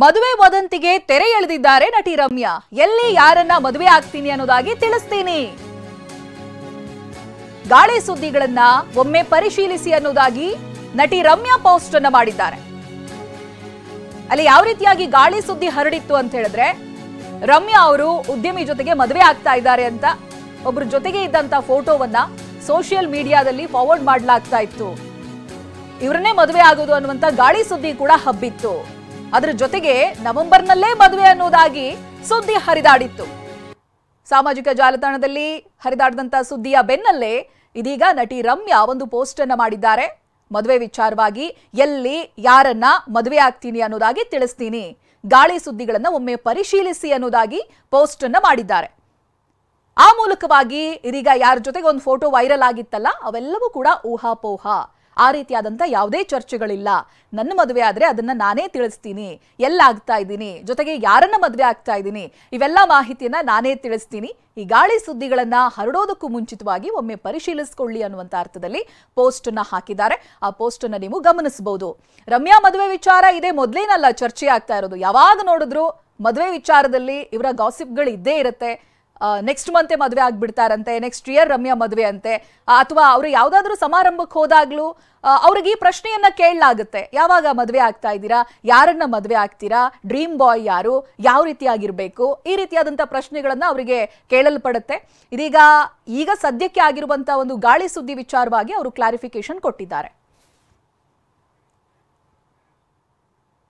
ಮದುವೆ ವದಂತಿಗೆ ತೆರೆ ಎಳೆದಿದ್ದಾರೆ ನಟಿ ರಮ್ಯಾ. ಎಲ್ಲಿ ಯಾರನ್ನ ಮದುವೆ ಆಗ್ತೀನಿ ಅನ್ನೋದಾಗಿ ತಿಳಿಸ್ತೀನಿ. ಗಾಳಿ ಸುದ್ದಿಗಳನ್ನ ಒಮ್ಮೆ ಪರಿಶೀಲಿಸಿ ಅನ್ನೋದಾಗಿ ನಟಿ ರಮ್ಯಾ ಪೋಸ್ಟ್ ಅನ್ನ ಮಾಡಿದ್ದಾರೆ. ಅಲ್ಲಿ ಯಾವ ರೀತಿಯಾಗಿ ಗಾಳಿ ಸುದ್ದಿ ಹರಡಿತ್ತು ಅಂತ ಹೇಳಿದ್ರೆ, ರಮ್ಯಾ ಅವರು ಉದ್ಯಮಿ ಜೊತೆಗೆ ಮದುವೆ ಆಗ್ತಾ ಇದ್ದಾರೆ ಅಂತ ಒಬ್ರು ಜೊತೆಗೆ ಇದ್ದಂತ ಫೋಟೋವನ್ನ ಸೋಷಿಯಲ್ ಮೀಡಿಯಾದಲ್ಲಿ ಫಾರ್ವರ್ಡ್ ಮಾಡಲಾಗ್ತಾ ಇತ್ತು. ಇವರನ್ನೇ ಮದುವೆ ಆಗೋದು ಅನ್ನುವಂತ ಗಾಳಿ ಸುದ್ದಿ ಕೂಡ ಹಬ್ಬಿತ್ತು. ಅದರ ಜೊತೆಗೆ ನವೆಂಬರ್ನಲ್ಲೇ ಮದುವೆ ಅನ್ನೋದಾಗಿ ಸುದ್ದಿ ಹರಿದಾಡಿತ್ತು. ಸಾಮಾಜಿಕ ಜಾಲತಾಣದಲ್ಲಿ ಹರಿದಾಡಿದಂತ ಸುದ್ದಿಯ ಬೆನ್ನಲ್ಲೇ ಇದೀಗ ನಟಿ ರಮ್ಯಾ ಒಂದು ಪೋಸ್ಟ್ ಅನ್ನ ಮಾಡಿದ್ದಾರೆ. ಮದುವೆ ವಿಚಾರವಾಗಿ ಎಲ್ಲಿ ಯಾರನ್ನ ಮದುವೆ ಆಗ್ತೀನಿ ಅನ್ನೋದಾಗಿ ತಿಳಿಸ್ತೀನಿ, ಗಾಳಿ ಸುದ್ದಿಗಳನ್ನ ಒಮ್ಮೆ ಪರಿಶೀಲಿಸಿ ಅನ್ನೋದಾಗಿ ಪೋಸ್ಟ್ ಅನ್ನ ಮಾಡಿದ್ದಾರೆ. ಆ ಮೂಲಕವಾಗಿ ಇದೀಗ ಯಾರ ಜೊತೆಗೆ ಒಂದು ಫೋಟೋ ವೈರಲ್ ಆಗಿತ್ತಲ್ಲ, ಅವೆಲ್ಲವೂ ಕೂಡ ಊಹಾಪೋಹ. ಆ ರೀತಿಯಾದಂತ ಯಾವುದೇ ಚರ್ಚೆಗಳಿಲ್ಲ. ನನ್ನ ಮದುವೆ ಆದ್ರೆ ಅದನ್ನ ನಾನೇ ತಿಳಿಸ್ತೀನಿ, ಎಲ್ಲಾಗ್ತಾ ಇದ್ದೀನಿ, ಜೊತೆಗೆ ಯಾರನ್ನ ಮದುವೆ ಆಗ್ತಾ ಇದ್ದೀನಿ, ಇವೆಲ್ಲ ಮಾಹಿತಿಯನ್ನ ನಾನೇ ತಿಳಿಸ್ತೀನಿ. ಈ ಗಾಳಿ ಸುದ್ದಿಗಳನ್ನ ಹರಡೋದಕ್ಕೂ ಮುಂಚಿತವಾಗಿ ಒಮ್ಮೆ ಪರಿಶೀಲಿಸಿಕೊಳ್ಳಿ ಅನ್ನುವಂತ ಅರ್ಥದಲ್ಲಿ ಪೋಸ್ಟ್ ಅನ್ನ ಹಾಕಿದ್ದಾರೆ. ಆ ಪೋಸ್ಟ್ ಅನ್ನ ನೀವು ಗಮನಿಸಬಹುದು. ರಮ್ಯಾ ಮದುವೆ ವಿಚಾರ ಇದೆ ಮೊದಲೇನಲ್ಲ ಚರ್ಚೆ ಆಗ್ತಾ ಇರೋದು. ಯಾವಾಗ ನೋಡಿದ್ರು ಮದುವೆ ವಿಚಾರದಲ್ಲಿ ಇವರ ಗಾಸಿಪ್ಗಳು ಇದ್ದೇ ಇರುತ್ತೆ. ನೆಕ್ಸ್ಟ್ ಮಂತೆ ಮದುವೆ ಆಗ್ಬಿಡ್ತಾರಂತೆ, ನೆಕ್ಸ್ಟ್ ಇಯರ್ ರಮ್ಯಾ ಮದುವೆ ಅಂತೆ, ಅಥವಾ ಅವರು ಯಾವ್ದಾದ್ರು ಸಮಾರಂಭಕ್ಕೆ ಹೋದಾಗ್ಲೂ ಅವ್ರಿಗೆ ಈ ಪ್ರಶ್ನೆಯನ್ನ ಕೇಳಲಾಗುತ್ತೆ, ಯಾವಾಗ ಮದುವೆ ಆಗ್ತಾ ಇದ್ದೀರಾ, ಯಾರನ್ನ ಮದುವೆ ಆಗ್ತೀರಾ, ಡ್ರೀಮ್ ಬಾಯ್ ಯಾರು, ಯಾವ ರೀತಿಯಾಗಿರ್ಬೇಕು, ಈ ರೀತಿಯಾದಂತಹ ಪ್ರಶ್ನೆಗಳನ್ನ ಅವರಿಗೆ ಕೇಳಲ್ಪಡುತ್ತೆ. ಇದೀಗ ಸದ್ಯಕ್ಕೆ ಆಗಿರುವಂತಹ ಒಂದು ಗಾಳಿ ಸುದ್ದಿ ವಿಚಾರವಾಗಿ ಅವರು ಕ್ಲಾರಿಫಿಕೇಶನ್ ಕೊಟ್ಟಿದ್ದಾರೆ.